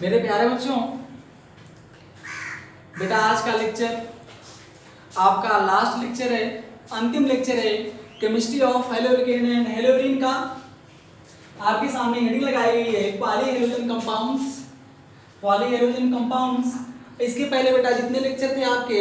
मेरे प्यारे बच्चों, बेटा आज का लेक्चर आपका लास्ट लेक्चर है, अंतिम लेक्चर है केमिस्ट्री ऑफ हेलोकेन एंड हेलोरीन का। आपके सामने हेडिंग लगाई गई है पॉलीहेलोजन कंपाउंड्स। पॉलीहेलोजन कंपाउंड्स, इसके पहले बेटा जितने लेक्चर थे आपके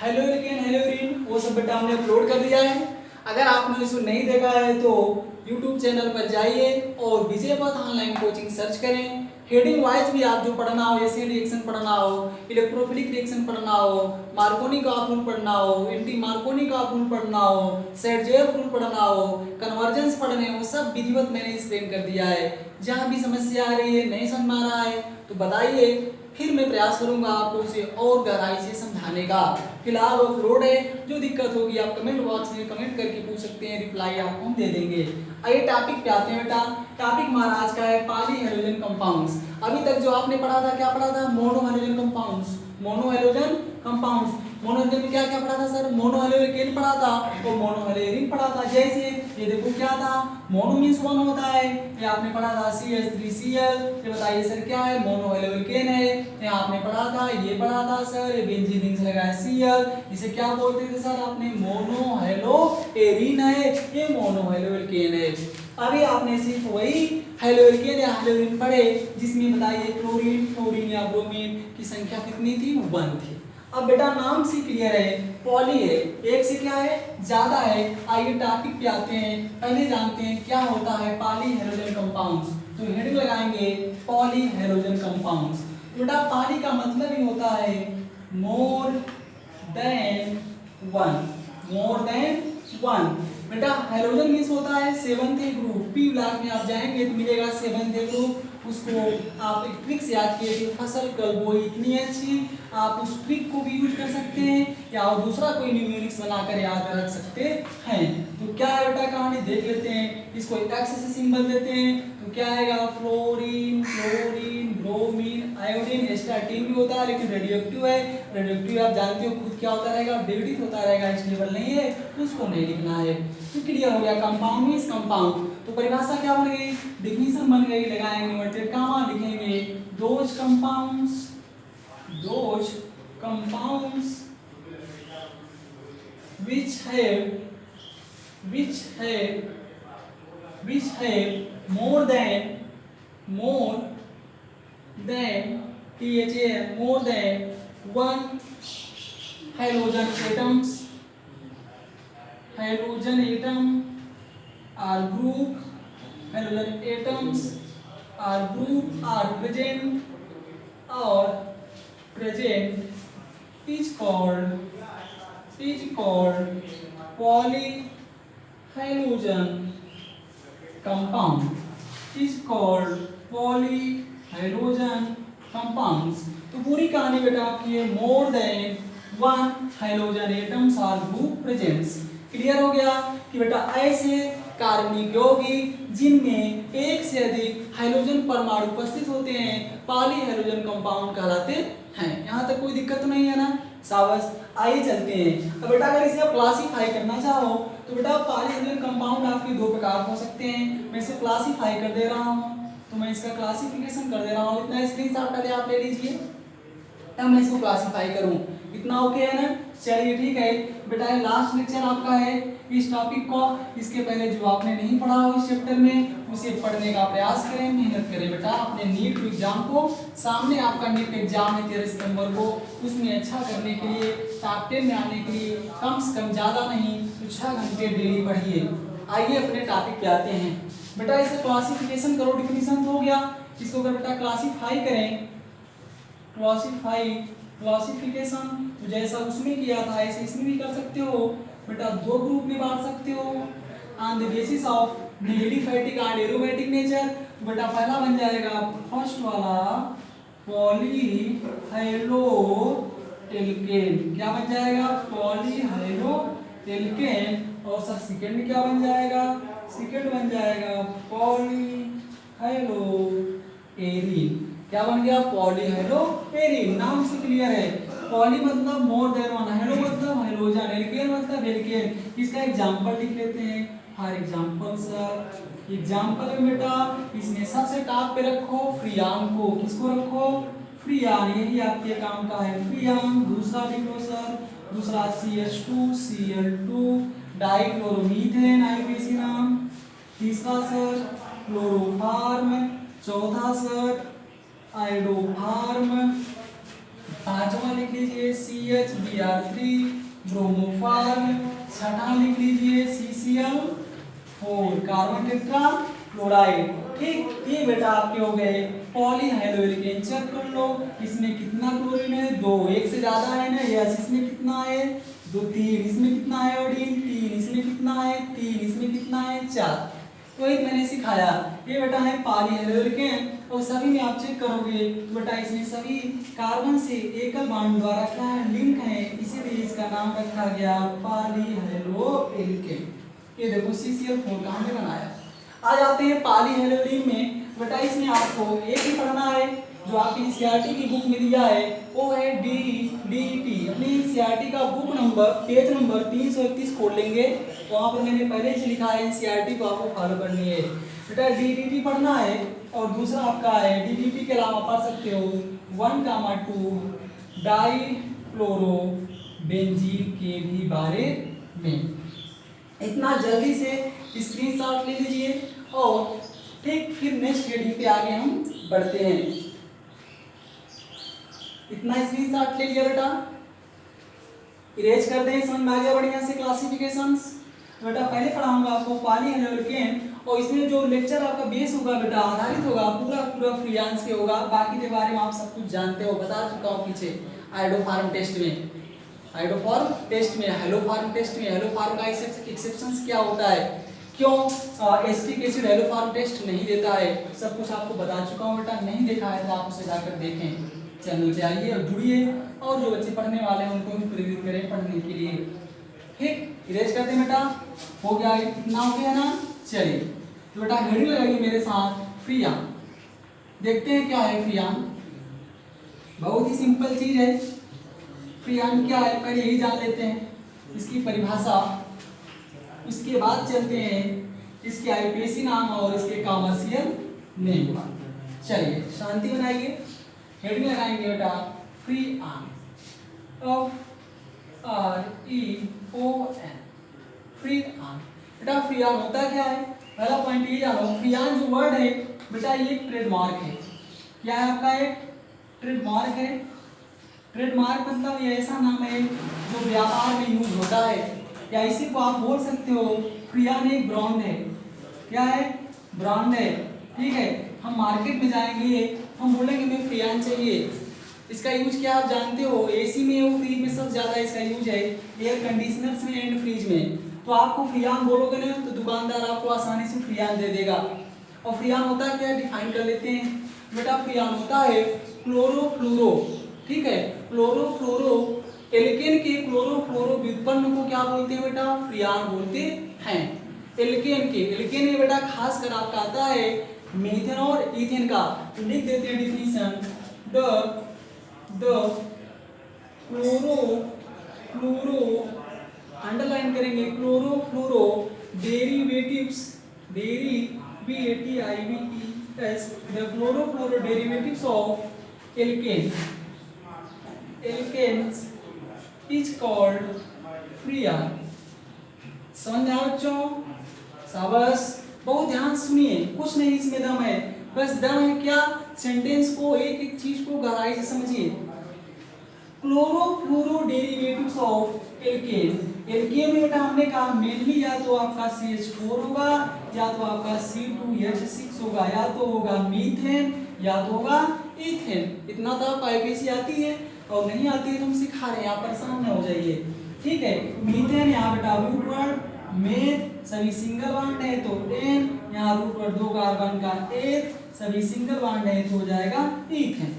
हेलोकेन हेलोरीन वो सब बेटा हमने अपलोड कर दिया है। अगर आपने इसको नहीं देखा है तो YouTube चैनल पर जाइए और विजय पथ ऑनलाइन कोचिंग सर्च करें। हेडिंग वाइज भी आप जो पढ़ना हो, एसिड रिएक्शन पढ़ना हो, इलेक्ट्रोफिलिक रिएक्शन पढ़ना हो, मार्कोनी का रूल पढ़ना हो, एंटी मार्कोनी का रूल पढ़ना हो, सेडजेव रूल पढ़ना हो, कन्वर्जेंस पढ़ने हो, सब विधिवत मैंने एक्सप्लेन कर दिया है। जहाँ भी समस्या आ रही है, नहीं समझ में आ रहा है तो बताइए, फिर मैं प्रयास करूंगा आपको उसे और गहराई से समझाने का। फिलहाल वो अपलोड है, जो दिक्कत होगी आप कमेंट बॉक्स में कमेंट करके पूछ सकते हैं, रिप्लाई आपको हम दे देंगे। आइए टॉपिक पे आते हैं बेटा। टॉपिक हमारा आज का है पॉलीहेलोजन कंपाउंड्स। अभी तक जो आपने पढ़ा था, क्या पढ़ा था? Monohalogen compounds. Monohalogen compounds, monohalogen में क्या क्या पढ़ा था सर? मोनोहेलोकेन पढ़ा था और मोनोहेलोरीन पढ़ा था। जैसे ये देखो क्या था, मोनो मींस वन होता है, ये आपने पढ़ा था CH3Cl। ये बताइए सर क्या है? मोनोहेलोकेन है। ये आपने पढ़ा था, ये पढ़ा था सर, ये बेंजीन रिंग से लगा है Cl। इसे क्या बोलते थे सर आपने? मोनोहेलोएरीन है, ये मोनोहेलोकेन है। अभी आपने सिर्फ वही हेलोकेन या हेलोरीन पढ़े जिसमें बताइए क्लोरीन, फ्लोरीन या ब्रोमीन की संख्या कितनी थी? 1 थी। अब बेटा नाम से क्लियर है, पॉली है, एक से क्या है? ज्यादा है। आइए टॉपिक पे आते हैं, पहले जानते हैं क्या होता है पॉलीहेलोजन कंपाउंड्स। तो हेडिंग लगाएंगे पॉलीहेलोजन कंपाउंड्स। बेटा पॉली का मतलब ही होता है मोर देन वन, मोर देन वन। बेटा हेलोजन मींस होता है सेवंथ ग्रुप। पी ब्लॉक में आप जाएंगे तो मिलेगा सेवंथ ग्रुप। उसको आप एक ट्रिक से याद कीजिए, फसल कल बोई इतनी अच्छी। आप उस ट्रिक को भी यूज कर सकते हैं या दूसरा कोई न्यूमेरिक्स बनाकर याद रख सकते हैं। तो क्या है बेटा कहानी देख लेते हैं। इसको एक्स से सिंबल देते हैं तो क्या आएगा? Fluorine, chlorine, bromine, iodine. Starting भी होता है लेकिन रेडियोएक्टिव है। रेडियोएक्टिव आप जानते हो खुद क्या होता रहेगा? विघटित होता रहेगा, स्टेबल नहीं है, तो उसको नहीं लिखना है। तो क्लियर हो गया। Compound means compound. तो परिभाषा क्या बन गई? डिफिनेशन बन गई। लगाएंगे इन्वर्टेड कामा, लिखेंगे those compounds which have more than one halogen atom or group, halogen atoms or group are present is called polyhalogen compound, is called polyhalogen compounds। तो पूरी कहानी बेटा आपकी है more than one hydrogen atoms are group presents. Clear हो गया कि बेटा ऐसे कार्बनिक यौगिक जिनमें एक से अधिक हाइड्रोजन परमाणु उपस्थित होते हैं पॉलीहेलोजन कंपाउंड कहलाते हैं। यहाँ तक कोई दिक्कत तो नहीं है ना? शाबाश। आइए चलते हैं। अब बेटा अगर इसे आप क्लासिफाई करना चाहो तो बेटा पॉलीहेलोजन कंपाउंड आपके दो प्रकार हो सकते हैं। मैं इसे क्लासिफाई कर दे रहा हूँ, तो मैं इसका क्लासिफिकेशन कर दे रहा हूँ। इतना स्क्रीनशॉट पहले आप ले लीजिए, तब मैं इसको क्लासिफाई करूँ। इतना ओके है ना? चलिए ठीक है बेटा, ये लास्ट लेक्चर आपका है इस टॉपिक को। इसके पहले जो आपने नहीं पढ़ा हो इस चैप्टर में उसे पढ़ने का प्रयास करें, मेहनत करें बेटा अपने नीट एग्जाम को। सामने आपका नीट एग्जाम है 13 सितंबर को, उसमें अच्छा करने के लिए, टॉप 10 में आने के लिए कम से कम ज़्यादा नहीं तो 6 घंटे डेली पढ़िए। आइए अपने टॉपिक पे आते हैं बेटा। इसे क्लासिफिकेशन करो, डिफिनीशन तो हो गया। इसको अगर बेटा क्लासीफाई करें, क्लासिफिकेशन तो जैसा उसमें किया था ऐसे इसमें भी कर सकते हो बेटा। दो ग्रुप में बांट सकते हो on the basis of aliphatic and aromatic nature. बेटा पहला बन जाएगा फर्स्ट वाला पॉलीहेलोएल्केन। क्या बन जाएगा? पॉलीहेलोएल्केन। और सर सेकंड क्या बन जाएगा? सेकंड बन जाएगा पॉलीहेलोएरीन। क्या बन गया? पॉलीहेलोएरीन। नाम से क्लियर है। पॉली मतलब मोर देन वन, हेलो मतलब हेलोजन, एल्केन मतलब एल्केन। इसका एग्जांपल लिख लेते हैं। फॉर एग्जांपल सर एग्जाम्पल में बेटा इसमें सबसे टॉप पे रखो फ्रियान को। किसको रखो? फ्रियान, यही आपके काम का है फ्रियान। दूसरा लिख लो सर, दूसरा CH2 Cl2 डाइक्लोरोमीथेन आईपीसी नाम। तीसरा सर क्लोरोफार्म। चौथा सर आइडोफार्म। पांचवा लिख लीजिए CHBr3 ब्रोमोफार्म। छठा लिख लीजिए CCl4 कार्बन टेट्रा क्लोराइड। ठीक, ये बेटा आपके हो गए पॉलीहाइड्रोएल्केन। चेक कर लो इसमें कितना क्लोरीन है? 2। एक से ज्यादा है ना? यस। इसमें कितना है? 2 3। इसमें कितना है? आयोडीन 3। इसमें कितना है? 3। इसमें कितना है? 4। तो एक मैंने सिखाया, ये बेटा है पॉलीहाइड्रोएल्केन और सभी में आप चेक करोगे तो बेटा इसमें सभी कार्बन से एकल बॉन्ड द्वारा क्या है? लिंक है, इसीलिए इसका नाम रखा गया पॉलीहाइड्रोएल्केन। ये देखो CCl4 कहाँ पे बनाया। आ जाते हैं पॉलीहाइड्रोलिन में। बेटा इसमें आपको एक ही पढ़ना है जो आपकी NCERT की बुक में दिया है, वो है DDT। अपनी NCERT का बुक नंबर पेज नंबर 331 खोल लेंगे, वहाँ पर मैंने पहले से लिखा है NCERT को आपको फॉलो करनी है। बेटा DDT पढ़ना है और दूसरा आपका है DDT के अलावा पढ़ सकते हो 1,2 डाइक्लोरो बेंजीन के भी बारे में। इतना जल्दी से स्क्रीनशॉट ले लीजिए और ठीक फिर नेक्स्ट हेडिंग पे आगे हम बढ़ते हैं। इतना स्क्रीनशॉट ले लिया बेटा, इरेज कर दें। समझ में आ गया बढ़िया से क्लासिफिकेशंस। बेटा पहले पढ़ाऊंगा आपको पॉलीहाइड्रोएल्केन और इसमें जो लेक्चर आपका बेस होगा बेटा आधारित होगा पूरा फ्रीलांस के होगा। बाकी के बारे में आप सब कुछ जानते हो, बता चुका हूँ पीछे आइडोफार्म टेस्ट में, आइडोफार्म टेस्ट में, हेलोफार्म टेस्ट में। हेलोफार्म का एक्सेप्शंस क्या होता है, क्यों एसिटिक एसिड हेलोफार्म टेस्ट नहीं देता है, सब कुछ आपको बता चुका हूँ बेटा। नहीं देखा है तो आप उसे जाकर देखें, चैनल पे आइए और जुड़िए और जो बच्चे पढ़ने वाले हैं उनको भी प्रेरित करें पढ़ने के लिए। ठीक, इरेज करते हैं बेटा। हो गया, इतना हो गया ना। चलिए तो बेटा हेडिंग लगाइए मेरे साथ फ्रियान। देखते हैं क्या है फ्रियान। बहुत ही सिंपल चीज है। फ्रियान क्या है पहले यही जान लेते हैं, इसकी परिभाषा, उसके बाद चलते हैं इसके आईपीसी नाम और इसके कॉमर्शियल नेम। चलिए शांति बनाइए, हेडिंग लगाएंगे बेटा फ्रियान, FREON, फ्रियान। बेटा फ्रियान होता क्या है, पहला पॉइंट ये जानो, फ्रियान जो वर्ड है बेटा ये ट्रेडमार्क है। क्या है आपका? एक ट्रेडमार्क है। ट्रेडमार्क मतलब ये ऐसा नाम है जो व्यापार में यूज होता है, या इसी को आप बोल सकते हो फ्रियान एक ब्रांड है। क्या है? ब्रांड है। ठीक है, हम मार्केट में जाएंगे, हम बोलेंगे हमें फ्रियान चाहिए। इसका यूज क्या आप जानते हो? एसी में और फ्रिज में सबसे ज्यादा इसका यूज है, एयर कंडीशनर्स में एंड फ्रिज में। तो आपको फ्रियान बोलोगे ना तो दुकानदार आपको आसानी से फ्रियान दे देगा। और फ्रियान होता क्या है डिफाइन कर लेते हैं बेटा। फ्रियान होता है क्लोरोफ्लोरो। ठीक है, क्लोरोफ्लोरो एल्केन के क्लोरोफ्लोरो व्युत्पन्न को क्या बोलते हैं बेटा? फ्रियान बोलते हैं। एल्केन के, एल्केन में बेटा खास कर आपका आता है मीथेन और इथेन का। तो लिख देते हैं डिफिनीशन, द क्लोरो अंडरलाइन करेंगे chlorofluoro derivatives, the chlorofluoro derivatives of alkene is called फ्रियान। समझ आया बच्चों? शाबाश, बहुत ध्यान सुनिए, कुछ नहीं इसमें दम है, बस दम है क्या? सेंटेंस को एक एक चीज को गहराई से समझिए। Chlorofluoro derivatives of alkane. Alkane में बेटा हमने कहा मेनली या तो आपका CH4 होगा, या तो आपका C2H6 होगा, या तो होगा मीथेन, या तो होगा इथेन। इतना तो आपको आईपीसी आती है, और नहीं आती है तो हम सिखा रहे हैं, आप परेशान न हो जाइए। ठीक है, मीथेन यहाँ बेटा रूट वर्ड, मेथ सभी सिंगल बॉन्ड है तो एन, यहाँ रूट वर्ड 2 कार्बन का एथ, सभी सिंगल बॉन्ड है तो हो जाएगा इथेन।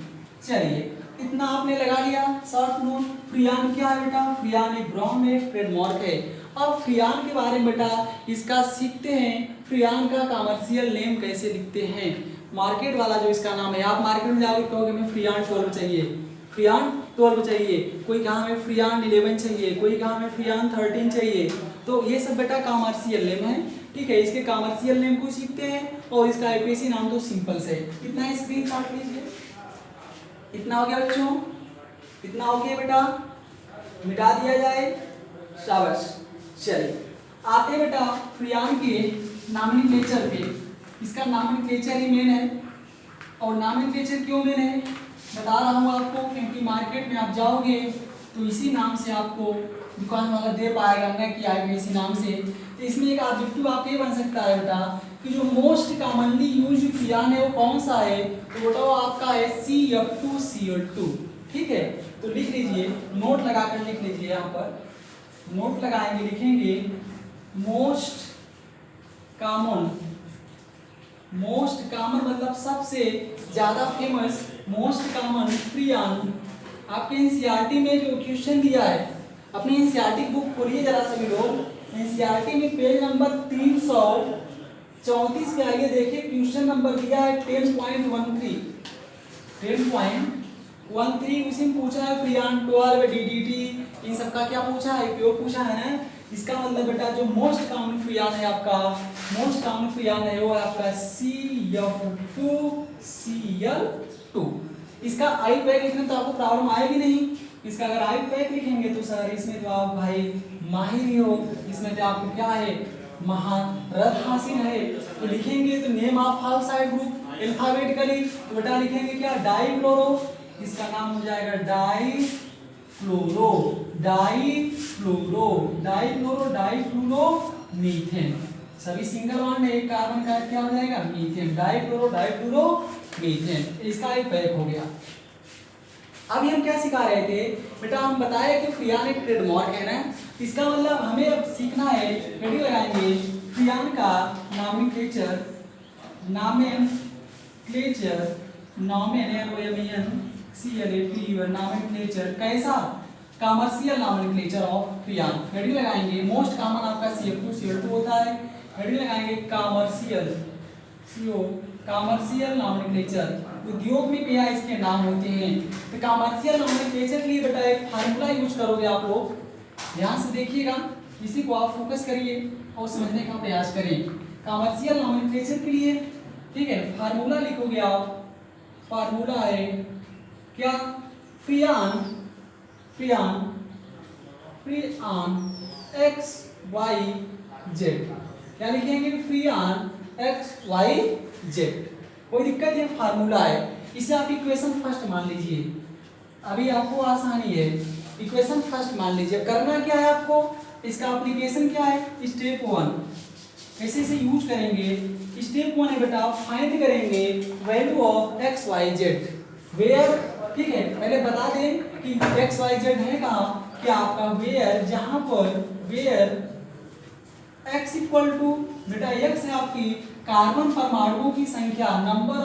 चलिए इतना आपने लगा लिया शॉर्ट नोट। फ्रियान क्या है बेटा? फ्रियान एक ब्रांड है, ट्रेडमार्क है। अब फ्रियान के बारे में बेटा इसका सीखते हैं, फ्रियान का कमर्शियल नेम कैसे लिखते हैं। मार्केट वाला जो इसका नाम है, आप मार्केट में जाकर कहोगे हमें फ्रियान 12 चाहिए, फ्रियान 12 चाहिए, कोई कहा हमें फ्रियान 11 चाहिए, कोई कहा हमें फ्रियान 13 चाहिए। तो ये सब बेटा कमर्शियल नेम है। ठीक है, इसके कॉमर्शियल नेम को सीखते हैं और इसका आईपीसी नाम तो सिंपल से। इतना स्क्रीनशॉट लीजिए। इतना हो गया बच्चों, इतना हो गया बेटा, मिटा दिया जाए, शाबाश। चलिए आते हैं बेटा फ्रियान के नॉमेनक्लेचर पे। इसका नॉमेनक्लेचर ही मेन है, और नॉमेनक्लेचर क्यों मेन है बता रहा हूँ आपको, क्योंकि मार्केट में आप जाओगे तो इसी नाम से आपको दुकान वाला दे पाएगा, न कि आईपीसी नाम से। तो इसमें एक ऑब्जेक्टिव आपके बन सकता है बेटा कि जो मोस्ट कॉमनली यूज फ्रियान है वो कौन सा है, तो बेटा वो आपका है CF2Cl2। ठीक है, तो लिख लीजिए, नोट लगाकर लिख लीजिए। यहाँ पर नोट लगाएंगे, लिखेंगे मोस्ट कॉमन मतलब सबसे ज्यादा फेमस, मोस्ट कॉमन फ्रियान। आपके एनसीईआरटी में जो क्वेश्चन दिया है, अपनी एनसीईआरटी बुक खोलिए जरा सभी लोग। एनसीईआरटी में पेज नंबर 334 पे आइए, देखिए क्वेश्चन नंबर दिया है 10.13 उसी में पूछा है फ्रियान 12 DDT इन सब का क्या पूछा है, उपयोग पूछा है ना। इसका मतलब बेटा जो मोस्ट कॉमन फ्रियान है आपका, मोस्ट कॉमन फ्रियान है वो आपका CF2Cl2। इसका आई पैक लिखने तो आपको प्रॉब्लम आएगी नहीं। इसका अगर आई पैक लिखेंगे तो सर इसमें तो आप भाई माहिर ही हो, इसमें तो आपको क्या है महारत हासिल है। तो लिखेंगे तो name of hydroxide group alphabetically, तो बेटा लिखेंगे क्या डाइफ्लोरो, इसका नाम हो जाएगा डाइफ्लोरोमीथेन। सभी सिंगल बॉन्ड है, एक कार्बन का क्या हो जाएगा मीथेन, डाइफ्लोरोमीथेन। इसका एक पैक हो गया। अभी हम क्या सिखा रहे थे बेटा, हम बताए कि फ्रियान एक ट्रेडमार्क है ना। इसका मतलब हमें अब सीखना है, हेडिंग लगाएंगे फ्रियान का नॉमेनक्लेचर कैसा, कॉमर्शियल नॉमेनक्लेचर ऑफ फ्रियान। हेडिंग लगाएंगे मोस्ट कॉमन आपका CF2Cl2 होता है। हेडिंग लगाएंगे कॉमर्शियल नॉमेनक्लेचर, उद्योग में क्या इसके नाम होते हैं। तो कॉमर्शियल नॉमेनक्लेचर के लिए बेटा एक फार्मूला यूज करोगे आप लोग, ध्यान से देखिएगा, इसी को आप फोकस करिए और समझने का प्रयास करिए। कॉमर्शियल नॉमेनक्लेचर के लिए ठीक है फार्मूला लिखोगे आप, फार्मूला है क्या, फ्रियान XYZ। क्या लिखेंगे फ्रियान XYZ, कोई दिक्कत है, फार्मूला है। इसे आप इक्वेशन फर्स्ट मान लीजिए, अभी आपको आसानी है, इक्वेशन फर्स्ट मान लीजिए। करना क्या है आपको, इसका एप्लीकेशन क्या है, स्टेप 1 कैसे इसे यूज करेंगे। स्टेप 1 है बेटा फाइंड करेंगे वैल्यू ऑफ XYZ वेयर। ठीक है, पहले बता दें कि XYZ है कहाँ, क्या आपका वेयर, जहां पर वेयर x इक्वल टू बेटा x है आपकी कार्बन परमाणुओं की संख्या, नंबर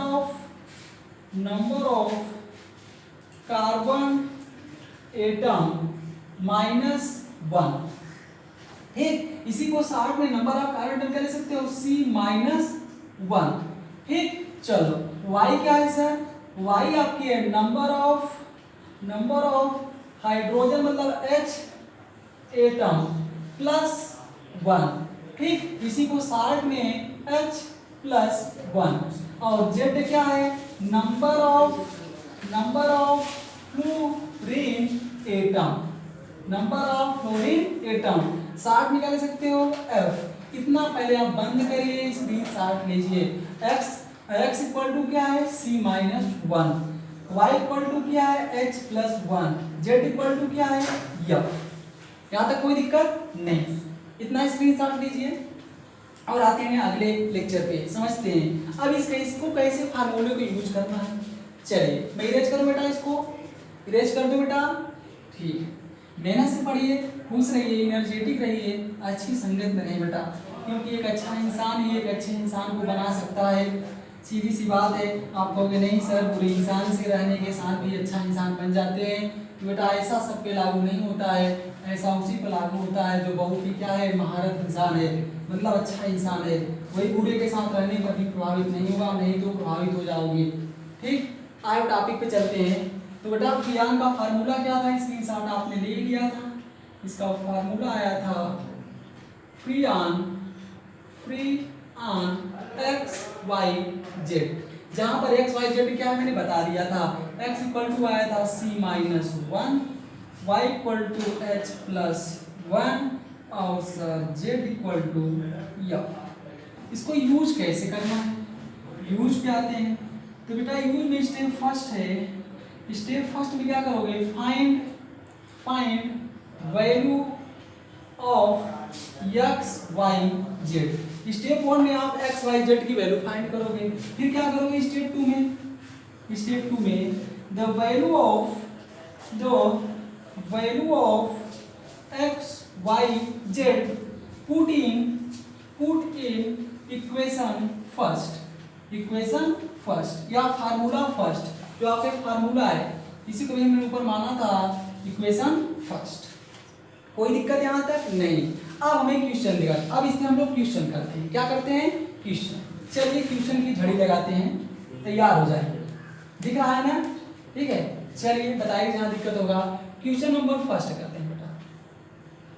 ऑफ कार्बन एटम -1। ठीक, इसी को शॉर्ट में नंबर ऑफ कार्बन एटम क्या ले सकते हो, C-1। ठीक, चलो y क्या है सर, y आपकी है नंबर ऑफ हाइड्रोजन मतलब H एटम +1। ठीक, इसी को शॉर्ट में H+1। और Z क्या है, number of fluorine atom, short में क्या ले सकते हो F। इतना पहले आप बंद करिए, स्क्रीनशॉट लीजिए। x इक्वल टू क्या है C-1, y इक्वल टू क्या है H+1, z इक्वल टू क्या है F। यहाँ तक कोई दिक्कत नहीं, इतना स्क्रीनशॉट लीजिए और आते हैं अगले लेक्चर पे, समझते हैं अब इसको कैसे फार्मूले को यूज करना है। चलिए मैं इरेज करूँ बेटा, इसको इरेज कर दो बेटा। ठीक, मेहनत से पढ़िए, खुश रहिए, एनर्जेटिक रहिए, अच्छी संगत में रहिए बेटा, क्योंकि एक अच्छा इंसान ही एक अच्छे इंसान को बना सकता है। सीधी सी बात है, आप कहोगे नहीं सर बुरे इंसान से रहने के साथ भी अच्छा इंसान बन जाते हैं, तो बेटा ऐसा सब पे लागू नहीं होता है, ऐसा उसी पर लागू होता है जो बहुत ही क्या है महारत इंसान है, मतलब अच्छा इंसान है। वही बुरे के साथ रहने पर भी प्रभावित नहीं होगा, नहीं तो प्रभावित हो जाओगे। ठीक, आए टॉपिक पे चलते हैं। तो बेटा फ्रियान का फार्मूला क्या था, स्क्रीनशॉट आपने ले लिया था। इसका फार्मूला आया था freon free on x y z. जहां पर एक्स वाई जेड क्या है मैंने बता दिया था, एक्स इक्वल टू आया था C minus one, Y equal to H plus one और sir Z equal to F. इसको यूज कैसे करना है, यूज पे आते हैं। तो बेटा यूज में स्टेप फर्स्ट है, स्टेप फर्स्ट में क्या करोगे, find value of x y z. Step one में आप एक्स वाई जेड की वैल्यू फाइंड करोगे, फिर क्या करोगे स्टेप टू में the value of x y z put in equation first या फार्मूला फर्स्ट। जो आपका फार्मूला है इसी को भी हमने ऊपर माना था इक्वेशन फर्स्ट। कोई दिक्कत यहाँ तक नहीं। अब हमें क्वेश्चन दिखा, अब इसमें हम लोग क्वेश्चन करते हैं। क्या करते हैं, क्वेश्चन। चलिए क्वेश्चन की झड़ी लगाते हैं, तैयार हो जाएंगे। दिख रहा है ना, ठीक है। चलिए बताइए जहाँ दिक्कत होगा। क्वेश्चन नंबर फर्स्ट करते हैं बेटा।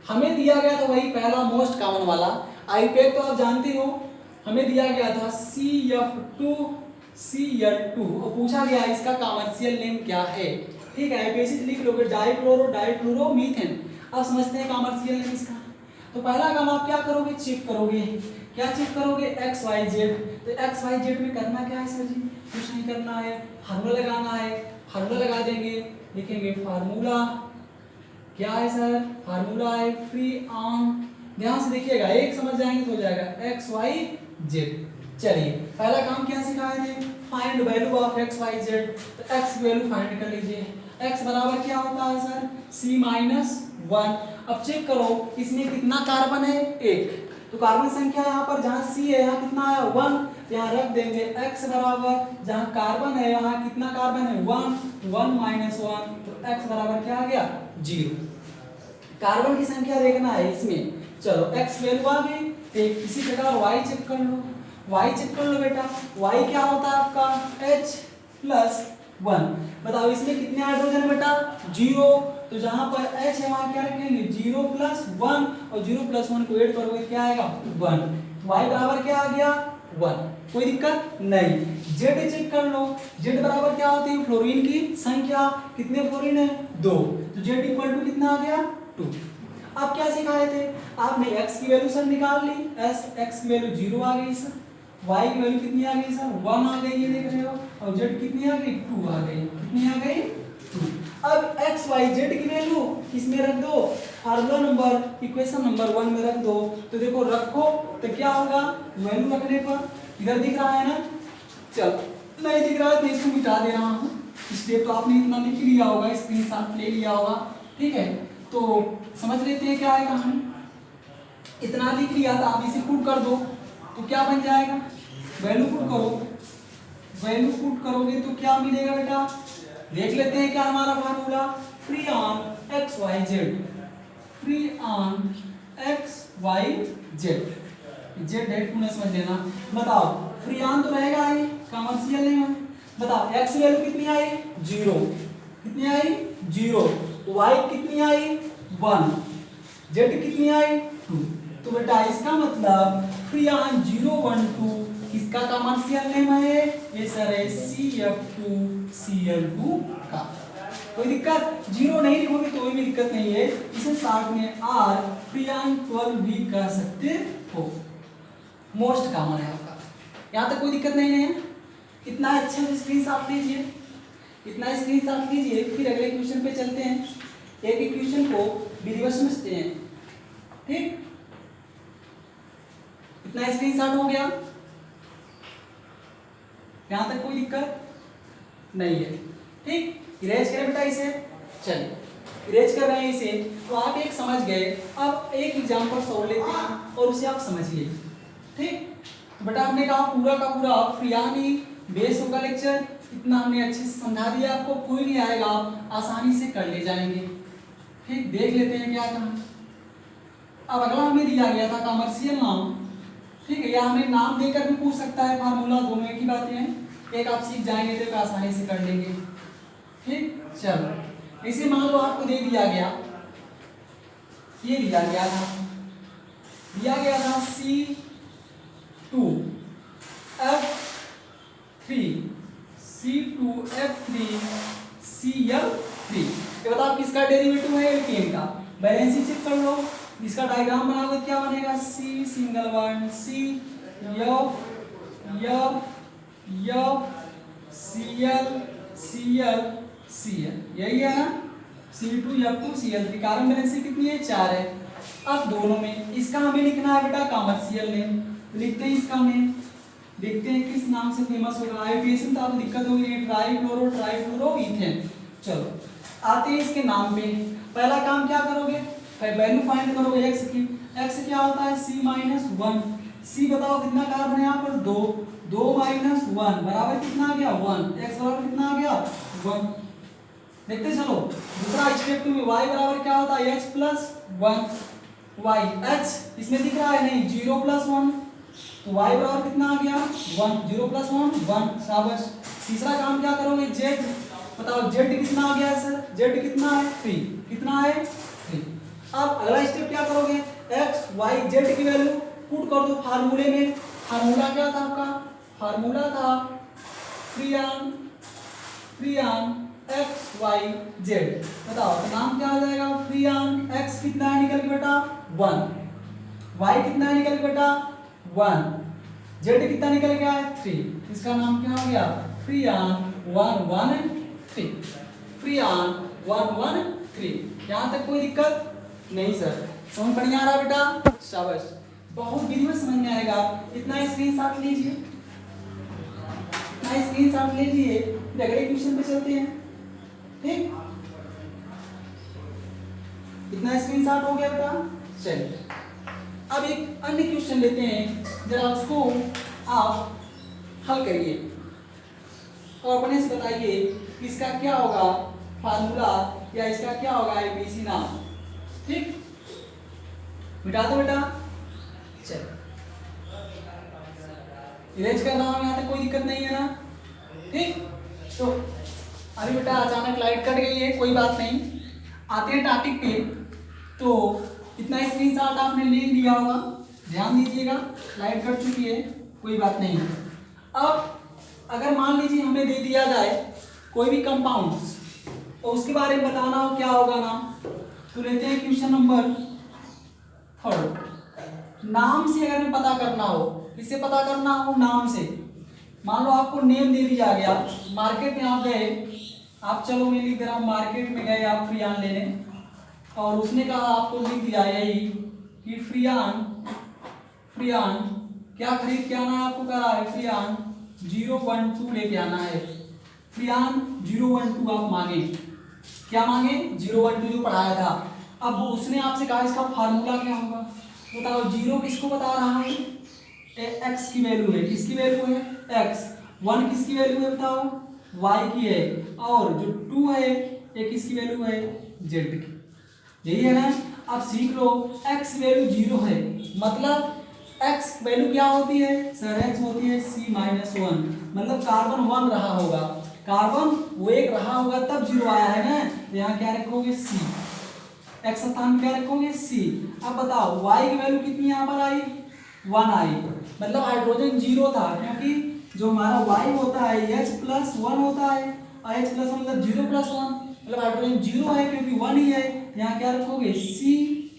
हमें दिया गया था वही पहला मोस्ट कॉमन वाला आईपैक, तो आप जानते हो हमें दिया गया था CF2Cl2 और पूछा गया इसका कमर्शियल नेम क्या है। ठीक है, बेसिक लिख लोगे डाइक्लोरोमीथेन। अब समझते हैं कमर्शियल नेम इसका। तो पहला काम आप क्या करोगे, चेक करोगे। क्या चेक करोगे, एक्स वाई जेड। तो एक्स वाई जेड में करना क्या है सर जी, कुछ नहीं करना है, फार्मूला लगाना है। फार्मूला लगा देंगे, लिखेंगे फार्मूला क्या है सर, फार्मूला है फ्री ऑन, ध्यान से देखिएगा, एक समझ जाएंगे तो हो जाएगा एक्स वाई जेड। चलिए पहला काम क्या सिखाए थे, find value of x y z. तो एक्स की वैल्यू फाइंड कर लीजिए। एक्स बराबर क्या होता है सर, सी माइनस वन। अब चेक करो इसमें कितना कार्बन है, एक। तो कार्बन संख्या यहाँ पर जहाँ सी है यहाँ कितना है, वन। यहाँ रख देंगे एक्स बराबर जहाँ कार्बन है यहाँ कितना कार्बन है, वन। वन माइनस वन, तो एक्स बराबर क्या आ गया, जीरो। कार्बन की संख्या देखना है इसमें। चलो एक्स वैल्यू आ गई। एक इसी प्रकार वाई चेक कर लो, वाई चेक कर लो बेटा। वाई क्या होता है आपका, एच प्लस वन। बताओ इसमें कितने हाइड्रोजन है बेटा, जीरो। तो जहां पर एच है वहां क्या रखेंगे, जीरो प्लस वन, और जीरो प्लस वन को ऐड करोगे क्या आएगा, वन। वाई बराबर क्या आ गया, वन। कोई दिक्कत नहीं। जेड चेक कर लो, जेड बराबर क्या होती है, फ्लोरीन की संख्या। कितने फ्लोरीन है, दो। तो जेड इक्वल टू कितना आ गया, टू। आप क्या सिखाए थे, आपने x की वैल्यू सर निकाल ली, x की वैल्यू जीरो आ गई सर, y की वैल्यू कितनी आ गई सर, वन आ गई, ये देख रहे हो। और z कितनी आ गई, टू आ गई। कितनी आ गई, टू। अब x y z की वैल्यू इसमें रख दो, formula number equation number one में रख दो। तो देखो रखो तो क्या होगा, वैल्यू रखने पर इधर दिख रहा है ना, चलो नहीं दिख रहा है तो इसको मिटा दे रहा हूँ। स्टेप तो आपने इतना लिख लिया होगा, स्क्रीनशॉट ले लिया होगा, ठीक है। तो समझ लेते हैं क्या आएगा, हम इतना लिख लिया था, आप इसे पुट कर दो तो क्या बन जाएगा, वैल्यू पुट करो। वैल्यू पुट करोगे तो क्या मिलेगा बेटा, देख लेते हैं क्या हमारा formula, free on x y z. Free on x y z, z है पुनः समझ लेना। बताओ फ्री ऑन तो रहेगा ही, कमर्शियल नहीं है। बताओ एक्स वैल्यू कितनी आई, जीरो। कितनी आई, जीरो। वाई कितनी आई, वन। जेड कितनी आई, टू। तो बेटा इसका मतलब फ्री ऑन 012 किसका कमर्शियल नेम है, ये सर है CF2Cl2 का। कोई दिक्कत, जीरो नहीं लिखोगे तो भी दिक्कत नहीं है, इसे साथ में आर फ्री ऑन 12 भी कह सकते हो। मोस्ट कॉमन है आपका, यहाँ तक कोई दिक्कत नहीं है। इतना अच्छे से स्क्रीनशॉट लीजिए, इतना स्क्रीनशॉट लीजिए, फिर अगले क्वेश्चन पे चलते हैं। एक एक क्वेश्चन को विधिवत समझते हैं, ठीक। इतना स्क्रीनशॉट हो गया, यहां तक कोई दिक्कत नहीं है, ठीक। इरेज करें बेटा इसे, चलिए इरेज कर रहे हैं इसे। तो आप एक समझ गए, अब एक एग्जांपल सॉल्व लेते हैं और उसे आप समझिए, ठीक। तो बेटा हमने कहा पूरा का पूरा फ्रीयानी बेस होगा लेक्चर, इतना हमने अच्छे से समझा दिया आपको, कोई नहीं आएगा, आप आसानी से कर ले जाएंगे, ठीक। देख लेते हैं क्या कहा। अब अगला हमें दिया गया था कमर्शियल नाम, ठीक है, या हमें नाम देकर भी पूछ सकता है, फार्मूला दोनों एक ही बातें हैं। एक आप सीख जाएंगे तो आसानी से कर लेंगे, ठीक। चलो इसे मान लो आपको दे दिया गया, ये दिया गया था C2F3Cl3। ये बताओ किसका डेरिवेटिव है एल्केन का, बैलेंस चेक कर लो। इसका डायग्राम बनाओगे क्या बनेगा, C single bond C F F F Cl Cl Cl, यही है ना, C2F2Cl3। कार्बन बैलेंस कितनी है, 4 है। अब दोनों में इसका हमें लिखना है बेटा कमर्शियल नेम, लिखते हैं इसका नेम, देखते हैं किस नाम से फेमस होगा। आईपीएस में तो आपको दिक्कत होगी नहीं, ट्राई फ्लोरो इथेन। चलो आते हैं इसके नाम पे। पहला काम क्या करोगे, वैल्यू फाइंड करोगे एक्स की। एक्स क्या होता है, C-1। C बताओ कितना कार्बन है यहाँ पर, 2 2 - 1 बराबर कितना आ गया, 1। एक्स बराबर कितना आ गया, 1। देखते चलो दूसरा स्टेप 2 में y बराबर क्या होता है, h + 1। y h इसमें दिख रहा है नहीं, 0 + 1, तो y बराबर कितना आ गया, 1। 0 + 1 1, शाबाश। तीसरा काम क्या करोगे, z बताओ z कितना आ गया सर, z कितना है, 3। कितना है, 3। अब अगला स्टेप क्या करोगे, x y z की वैल्यू पुट कर दो फार्मूले में। फार्मूला क्या था आपका, फार्मूला था फ्रीऑन x y z। बताओ तो नाम क्या आ जाएगा, फ्रीऑन। x कितना है निकल के बेटा, 1। y कितना है निकल के बेटा, 1। z कितना निकल गया है, 3। इसका नाम क्या हो गया, फ्रीऑन 113। फ्रीऑन 113। यहाँ तक कोई दिक्कत नहीं सर, समझ बढ़िया आ रहा बेटा, शाबाश। बहुत विधि में समझ में आएगा। इतना स्क्रीनशॉट लीजिए, इतना स्क्रीनशॉट ले लीजिए, फिर अगले क्वेश्चन पे चलते हैं। ठीक, इतना स्क्रीनशॉट हो गया बेटा। चलिए अब एक अन्य क्वेश्चन लेते हैं, जरा उसको आप हल करिए और अपने से बताइए इसका क्या होगा फार्मूला, या इसका क्या होगा एबीसी नाम। ठीक, मिटा दो बेटा। चलो इरेज कर रहा हूं, यहाँ तक कोई दिक्कत नहीं है ना। ठीक, तो अभी बेटा अचानक लाइट कट गई है, कोई बात नहीं, आते हैं टॉपिक पे। तो इतना स्क्रीनशॉट आपने ले लिया होगा, ध्यान दीजिएगा, लाइट कट चुकी है, कोई बात नहीं। अब अगर मान लीजिए हमें दे दिया जाए कोई भी कंपाउंड और उसके बारे में बताना हो क्या होगा ना, तो लेते हैं क्वेश्चन नंबर 3। नाम से अगर हमें पता करना हो, किससे पता करना हो, नाम से। मान लो आपको नेम दे दिया गया, मार्केट में आप गए, आप चलो मैं लिख दे रहा हूँ, मार्केट में गए आप फ्रीऑन लेने, और उसने कहा आपको लिख दिया यही कि फ्रीऑन क्या खरीद के आना है, आपको कह रहा है फ्रीऑन 012 लेके आना है। फ्रीऑन 012 आप मांगे, क्या मांगे, 012 जो पढ़ाया था। अब उसने आपसे कहा इसका फार्मूला क्या होगा, बताओ। 0 किसको बता रहा है, x की वैल्यू है, किसकी वैल्यू है, x। 1 किसकी वैल्यू है बताओ, y की है, और जो 2 है ये किसकी वैल्यू है, z की, यही है ना। अब सीख लो, x वैल्यू 0 है, मतलब x वैल्यू क्या होती है सर, x होती है C-1, मतलब कार्बन 1 रहा होगा, कार्बन वो 1 रहा होगा तब 0 आया है ना, तो यहाँ क्या रखोगे C, x स्थान क्या रखोगे C। अब बताओ y की वैल्यू कितनी यहाँ पर आई, 1 आई, मतलब हाइड्रोजन 0 था, क्योंकि जो हमारा y होता है H+1 होता है, और H+1 मतलब 0+1, मतलब हाइड्रोजन 0 है क्योंकि 1 ही है, यहाँ क्या रखोगे C।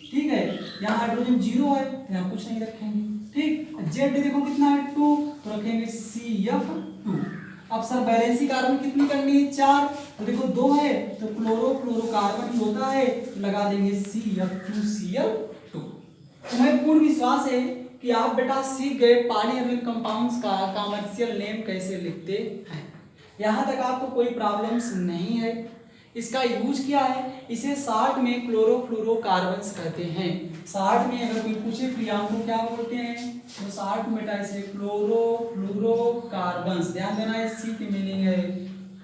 ठीक है, यहाँ हाइड्रोजन 0 है, यहाँ कुछ नहीं रखेंगे। ठीक, Z देखो कितना है, 2, तो रखेंगे CF2। अब सर बैलेंसी कार्बन कितनी करनी है, 4, तो देखो 2 है तो फ्लोरोकार्बन होता है, तो लगा देंगे CF2Cl2। तो हमें पूर्ण विश्वास है कि आप बेटा सीख गए पॉलीऑर्गेनिक कंपाउंड्स का कमर्शियल नेम कैसे लिखते हैं। यहाँ तक आपको कोई प्रॉब्लम्स नहीं है। इसका यूज क्या है, इसे शॉर्ट में क्लोरोफ्लोरोकार्बन्स कहते हैं। शॉर्ट में अगर कोई पूछे फ्रीऑन को क्या बोलते हैं, तो शॉर्ट में बेटा इसे क्लोरोफ्लोरोकार्बन्स, ध्यान देना है, सी की मीनिंग है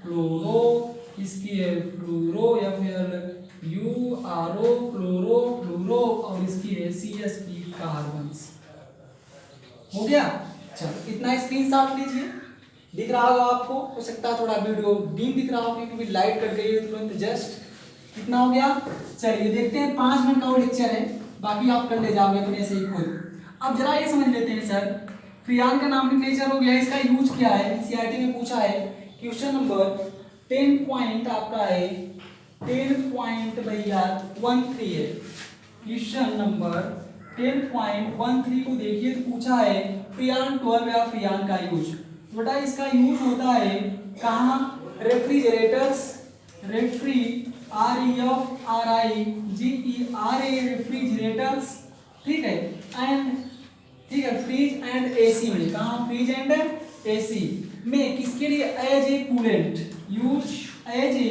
क्लोरो, इसकी है फ्लोरो या फिर URO क्लोरो, और इसकी है CSP कार्बन्स। हो गया, चलो इतना स्क्रीनशॉट लीजिए, दिख रहा होगा आपको, हो सकता है थोड़ा वीडियो डीम दिख रहा हो क्योंकि लाइट कट गई है तुरंत जस्ट। कितना हो गया, चलिए देखते हैं, 5 मिनट का वो लेक्चर है, बाकी आप कर ले जाओगे अपने से ही खुद। अब जरा ये समझ लेते हैं सर फ्रियान का नाम नेचर हो गया, इसका यूज क्या है, एनसीईआरटी में पूछा है। क्वेश्चन नंबर 10 पॉइंट आपका है 10 पॉइंट भैया 13 है। क्वेश्चन नंबर 10.13 को देखिए तो पूछा है फ्रियान 12 या फ्रियान का यूज। बेटा इसका यूज होता है कहाँ, रेफ्रिजरेटर्स, रेफ्रिजरेटर्स, ठीक है, एंड ठीक है फ्रीज एंड एसी में, कहाँ फ्रीज एंड एसी में किसके लिए, as a coolant, use as a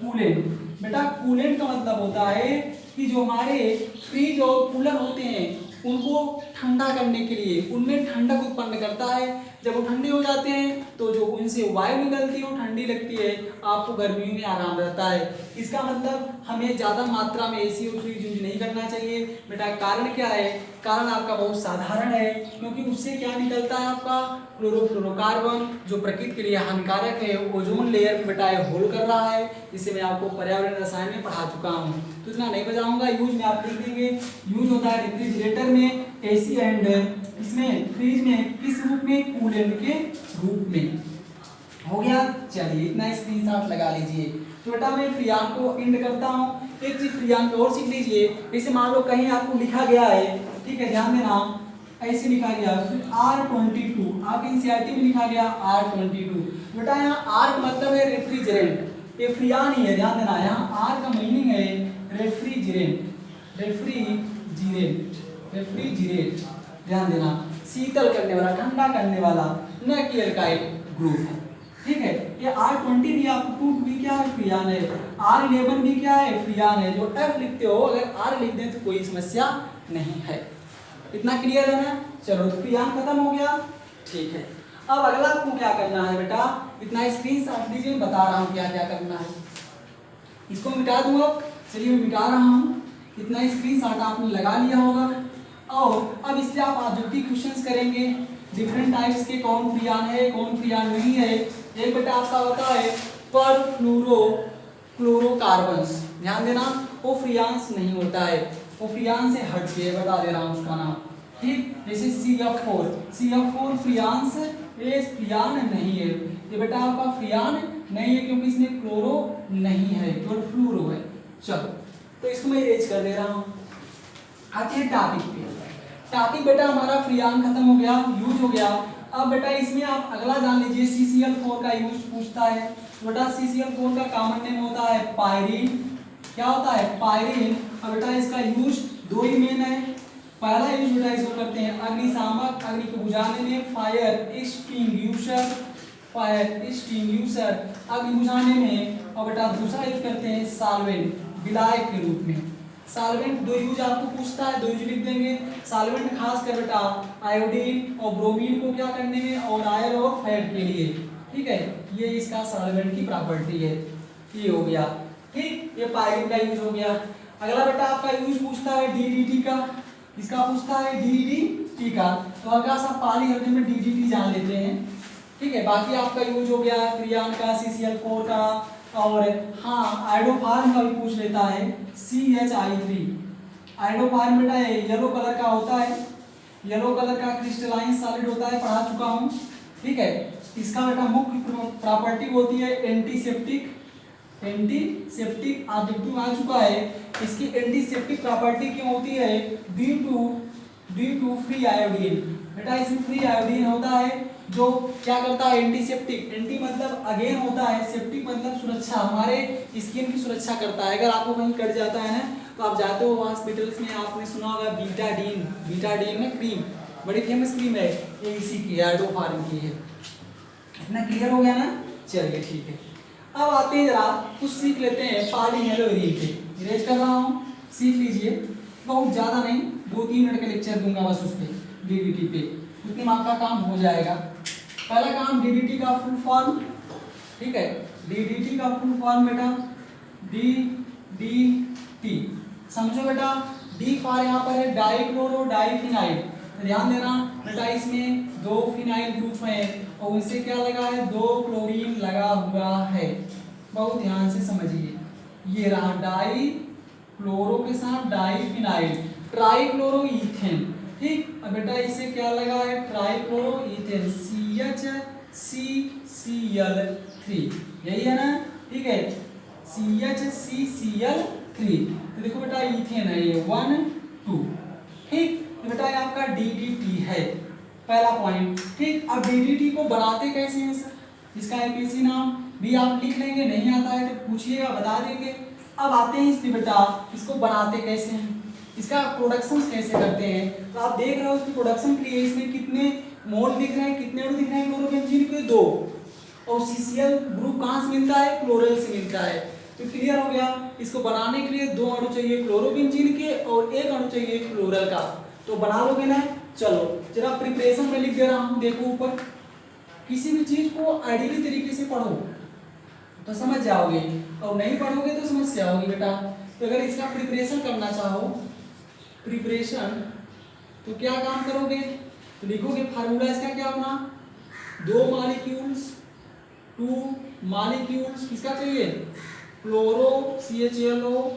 coolant. बेटा कूलेंट का मतलब होता है कि जो हमारे फ्रीज और कूलर होते हैं उनको ठंडा करने के लिए, उनमें ठंडक उत्पन्न करता है। जब वो ठंडे हो जाते हैं तो जो उनसे वायु निकलती है वो ठंडी लगती है, आपको गर्मियों में आराम रहता है। इसका मतलब हमें ज़्यादा मात्रा में एसी और फ्रिज यूज नहीं करना चाहिए। बेटा कारण क्या है, कारण आपका बहुत साधारण है, क्योंकि उससे क्या निकलता है आपका क्लोरोफ्लोरोकार्बन, जो प्रकृति के लिए हानिकारक है, ओजोन लेयर में बेटा होल कर रहा है। इसे मैं आपको पर्यावरण रसायन में पढ़ा चुका हूँ, तो इतना नहीं बताऊंगा। यूज में आप लिख देंगे, यूज होता है रेफ्रिजरेटर में, एसी एंड इसमें फ्रिज में किस रूप में, कूलेंट के रूप में। हो गया, चलिए इतना स्क्रीनशॉट लगा लीजिए। तो बेटा मैं फ्रियान को एंड करता हूँ। एक चीज फ्रियान की और सीख लीजिए, जैसे मान लो कहीं आपको लिखा गया है, ठीक है ध्यान देना, ऐसे लिखा गया R22, आपके एनसीईआरटी में लिखा गया R22। बेटा यहाँ R का मतलब है रेफ्रिजरेंट, ये फ्रियान ही है, ध्यान देना। यहाँ R का मीनिंग है रेफ्रिजरेंट, रेफ्रिजरेट, ध्यान देना, शीतल करने वाला, ठंडा करने वाला, न कि अल्काइल ग्रुप है, ठीक है। ये R20 भी आपको भी क्या है, फ्रियान है। R11 भी क्या है, फ्रियान है। जो F लिखते हो अगर R लिख दें तो कोई समस्या नहीं है। इतना क्लियर है ना। चलो फ्रियान खत्म हो गया, ठीक है। अब अगला आपको क्या करना है बेटा, इतना स्क्रीनशॉट लीजिए, बता रहा हूँ क्या क्या करना है। इसको मिटा दूंगा, चलिए मैं मिटा रहा हूँ। इतना स्क्रीनशॉट आपने लगा लिया होगा। और अब इससे आप ऑब्जेक्टिव क्वेश्चंस करेंगे, डिफरेंट टाइप्स के, कौन फ्रियान है कौन फ्रियान नहीं है। एक बेटा आपका होता है पर क्लोरोकार्बन्स, ध्यान देना, वो फ्रियांस नहीं होता है, वो फ्रियान से हट के, बता दे रहा हूँ उसका नाम, ठीक। जैसे CF4 फ्रियांस, ये फ्रियान नहीं है, ये बेटा आपका फ्रियान नहीं है क्योंकि इसमें क्लोरो नहीं है, केवल फ्लूरो है। चलो तो इसको मैं इरेज कर दे रहा हूँ। आते हैं टॉपिक पे। टॉपिक बेटा हमारा फ्रियान खत्म हो गया, यूज हो गया। अब बेटा इसमें आप अगला जान लीजिए, CCl4 का यूज पूछता है। बेटा CCl4 का कॉमन नेम होता है पायरीन। क्या होता है, पायरीन। अब बेटा इसका यूज दो ही मेन है। पहला यूज बेटा इसको करते हैं अग्निशामक, अग्नि को बुझाने में, फायर एक्सटिंग्विशर, अग्नि बुझाने में। और बेटा दूसरा यूज करते हैं सॉल्वेंट, विलायक के रूप में। सॉल्वेंट दो यूज आपको पूछता है, दो यूज लिख देंगे। सॉल्वेंट खास कर बेटा आयोडीन और ब्रोमीन को क्या करने में, और आयल और फैट के लिए, ठीक है। ये इसका सॉल्वेंट की प्रॉपर्टी है। ये हो गया, ठीक, ये पायरीन का यूज हो गया। अगला बेटा आपका यूज पूछता है DDT का, इसका पूछता है DDT का। तो हल्का सा पाली हल्के में DDT जान लेते हैं, ठीक है। बाकी आपका यूज हो गया फ्रियान का, CCl4 का, और हाँ आइडोफार्म का भी पूछ लेता है, CHI3। आइडोफार्म बेटा येलो कलर का होता है, येलो कलर का क्रिस्टलाइन सॉलिड होता है, पढ़ा चुका हूँ, ठीक है। इसका बेटा मुख्य प्रॉपर्टी होती है एंटीसेप्टिक ऑब्जेक्टिव आ चुका है। इसकी एंटीसेप्टिक प्रॉपर्टी क्यों होती है, ड्यू टू फ्री आयोडीन। बेटा इसमें फ्री आयोडीन होता है जो क्या करता है, एंटीसेप्टिक, एंटी मतलब अगेन होता है, सेप्टिक मतलब सुरक्षा, हमारे स्किन की सुरक्षा करता है। अगर आपको कहीं कट जाता है ना तो आप जाते हो हॉस्पिटल्स में, आपने सुना होगा बीटाडीन में क्रीम, बड़ी फेमस क्रीम है, ये इसी की आइडोफार्म की है। इतना क्लियर हो गया ना, चलिए ठीक है। अब आते हैं जरा कुछ सीख लेते हैं पॉलीहेलोइरीन पे, इरेज कर रहा हूँ, सीख लीजिए, बहुत ज़्यादा नहीं, 2-3 मिनट का लेक्चर दूंगा बस उस पर, DDT पे, उतने में आपका काम हो जाएगा। पहला काम DDT का फुल फॉर्म, ठीक है। DDT का फुल फॉर्म बेटा DDT, समझो बेटा, डी फॉर यहाँ पर है डाइक्लोरो डाइफिनाइल, ध्यान देना बेटा, इसमें 2 फिनाइल ग्रुप हैं और उनसे क्या लगा है, 2 क्लोरीन लगा हुआ है, बहुत ध्यान से समझिए। ये रहा डाई क्लोरो के साथ डाइफिनाइल, ट्राइक्लोरो ईथेन, ठीक। अब बेटा इसे क्या लगा है, ट्राइक्लोरोइथेन CHCCl3, यही है ना, ठीक है, CHCCl3। तो देखो बेटा इथेन है ये 1 2, ठीक। तो बेटा ये आपका DDT है, पहला पॉइंट, ठीक। अब DDT को बनाते कैसे हैं सर, इसका APC नाम भी आप लिख लेंगे, नहीं आता है तो पूछिएगा, बता देंगे। अब आते हैं इसमें बेटा, इसको बनाते कैसे हैं, इसका प्रोडक्शन कैसे करते हैं। तो आप देख रहे हो इसकी प्रोडक्शन के लिए इसमें कितने मोल दिख रहे हैं, कितने अणु दिख रहे हैं क्लोरोबेंजीन के, 2। और CCl ग्रुप कहाँ से मिलता है, क्लोरल से मिलता है। तो क्लियर हो गया। इसको बनाने के लिए 2 अणु चाहिए क्लोरोबेंजीन के और 1 अणु चाहिए क्लोरल का। तो बना लोगे ना, चलो जरा प्रिपरेशन में लिख दे रहा हूँ, देखो ऊपर। किसी भी चीज को आइडियली तरीके से पढ़ो तो समझ जाओगे, और नहीं पढ़ोगे तो समस्या होगी बेटा। तो अगर इसका प्रिपरेशन करना चाहो, प्रिपरेशन, तो क्या काम करोगे, तो लिखोगे फार्मूला इसका क्या होना, 2 मॉलिक्यूल्स किसका चाहिए, क्लोरो CHLO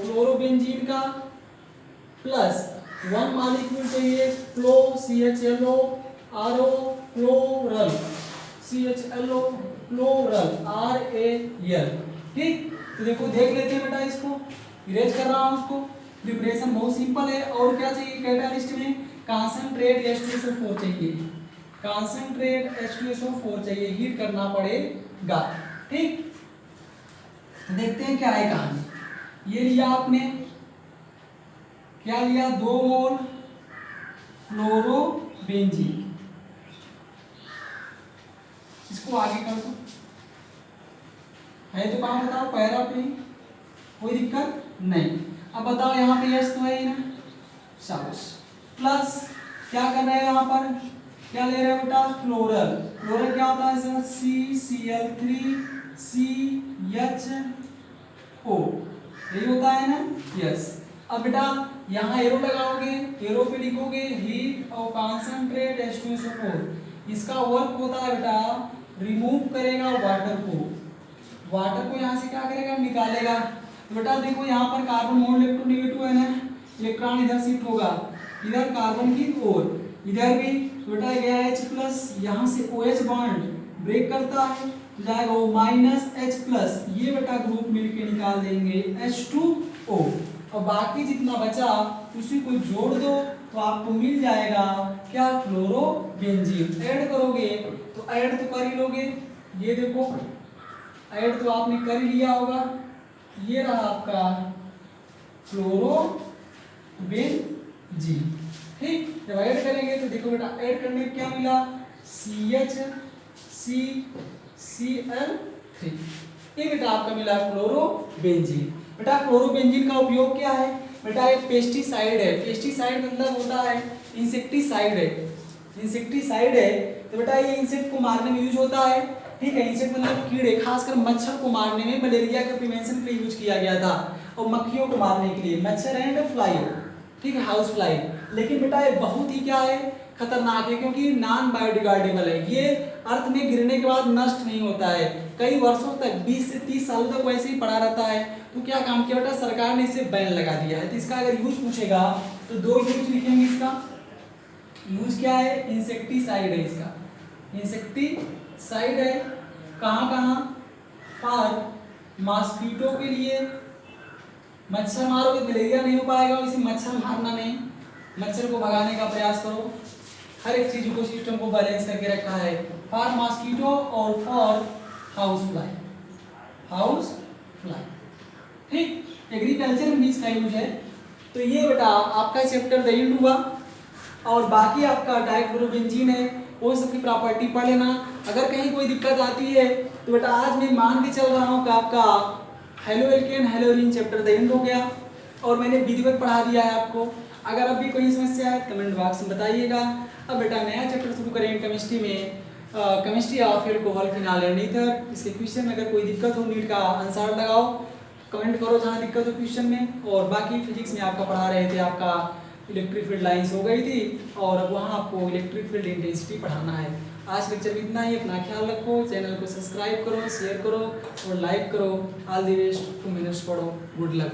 क्लोरोबेंजीन का, प्लस 1 मॉलिक्यूल चाहिए क्लो CHLO क्लोरल RAL, ठीक। तो देखो देख लेते हैं बेटा, इसको इरेज कर रहा हूं उसको। प्रिपरेशन बहुत सिंपल है। और क्या चाहिए कैटालिस्ट में, कॉन्सेंट्रेट H2SO4 चाहिए, कॉन्सेंट्रेट H2SO4 चाहिए, हीट करना पड़ेगा, ठीक। देखते हैं क्या है कहानी। ये लिया आपने, क्या लिया, 2 मोल क्लोरोबेंजीन, इसको आगे कर दो, है तो कहाँ बताओ, पैरा पे, कोई दिक्कत नहीं। अब बताओ यहाँ पे यस तो है ही ना, शाबाश। प्लस क्या कर रहे हैं यहाँ पर, क्या ले रहे हो बेटा, क्लोरल क्या होता है सर, CCl3CHO, यही होता है ना, यस। अब बेटा यहाँ एरो लगाओगे, एरो पे लिखोगे हीट और कॉन्सेंट्रेट H2SO4। इसका वर्क होता है बेटा, रिमूव करेगा वाटर को यहाँ से क्या करेगा, निकालेगा। तो बेटा देखो यहाँ पर कार्बन मोल इलेक्ट्रोनेगेटिव है ना, इलेक्ट्रॉन इधर शिफ्ट होगा, इधर कार्बन की ओर, इधर भी। तो बेटा गया H+, यहाँ से OH बॉन्ड ब्रेक करता है, तो जाएगा वो -H+, ये बेटा ग्रुप मिलके निकाल देंगे H2O, और बाकी जितना बचा उसी को जोड़ दो तो आपको मिल जाएगा क्या, क्लोरोबेंजीन। ऐड करोगे तो ऐड तो कर ही लोगे, ये देखो ऐड तो आपने कर ही लिया होगा, ये रहा आपका क्लोरोबेंजीन, ठीक। जब ऐड करेंगे तो देखो बेटा ऐड करने में क्या मिला, CHCCl3, ये बेटा आपका मिला क्लोरोबेंजीन। बेटा क्लोरोबेंजीन का उपयोग क्या है, बेटा एक पेस्टिसाइड है, पेस्टिसाइड मतलब होता है इंसेक्टिसाइड है, तो बेटा ये इंसेक्ट को मारने में यूज होता है, ठीक है। इंसेक्ट मतलब कीड़े, खासकर मच्छर को मारने में, मलेरिया के प्रिवेंशन के लिए यूज किया गया था, और मक्खियों को मारने के लिए, मच्छर एंड फ्लाई, ठीक है, हाउस फ्लाई। लेकिन बेटा ये बहुत ही क्या है, खतरनाक है, क्योंकि नॉन बायोडिग्रेडेबल है, ये अर्थ में गिरने के बाद नष्ट नहीं होता है, कई वर्षों तक 20 से 30 साल तक वैसे ही पड़ा रहता है। तो क्या काम किया बेटा, सरकार ने इसे बैन लगा दिया है। तो इसका अगर यूज पूछेगा तो 2 यूज लिखेंगे, इसका यूज क्या है, इंसेक्टिसाइड है, इसका इंसेक्टिसाइड है, कहाँ फॉर मॉस्किटो के लिए, मच्छर मारोगे मलेरिया नहीं हो पाएगा, इसे मच्छर मारना नहीं, मच्छर को भगाने का प्रयास करो, हर एक चीज को सिस्टम को बैलेंस करके रखा है, फॉर मॉस्किटो और फॉर हाउस फ्लाई, ठीक। एग्रीकल्चर में इसका यूज है। तो ये बेटा आपका चैप्टर द एंड हुआ, और बाकी आपका डाइक्लोरोबेंजीन है, वो सबकी प्रॉपर्टी पढ़ लेना। अगर कहीं कोई दिक्कत आती है तो बेटा आज मैं मान के चल रहा हूँ कि आपका haloalkane haloarene chapter the end हो गया, और मैंने विधिवत पढ़ा दिया है आपको। अगर अब भी कोई समस्या है कमेंट बॉक्स में बताइएगा। अब बेटा नया चैप्टर शुरू करेंगे केमिस्ट्री में, chemistry of alcohol phenol and ether. इसके क्वेश्चन में अगर कोई दिक्कत हो, नीट का आंसर लगाओ, कमेंट करो जहाँ दिक्कत हो क्वेश्चन में। और बाकी फिजिक्स में आपका पढ़ा रहे थे, आपका इलेक्ट्रिक फील्ड लाइंस हो गई थी, और अब वहाँ आपको इलेक्ट्रिक फील्ड इंटेंसिटी पढ़ाना है। आज लेक्चर में इतना ही, अपना ख्याल रखो, चैनल को सब्सक्राइब करो, शेयर करो और लाइक करो। ऑल द बेस्ट, 2 मिनट्स पढ़ो, गुड लक।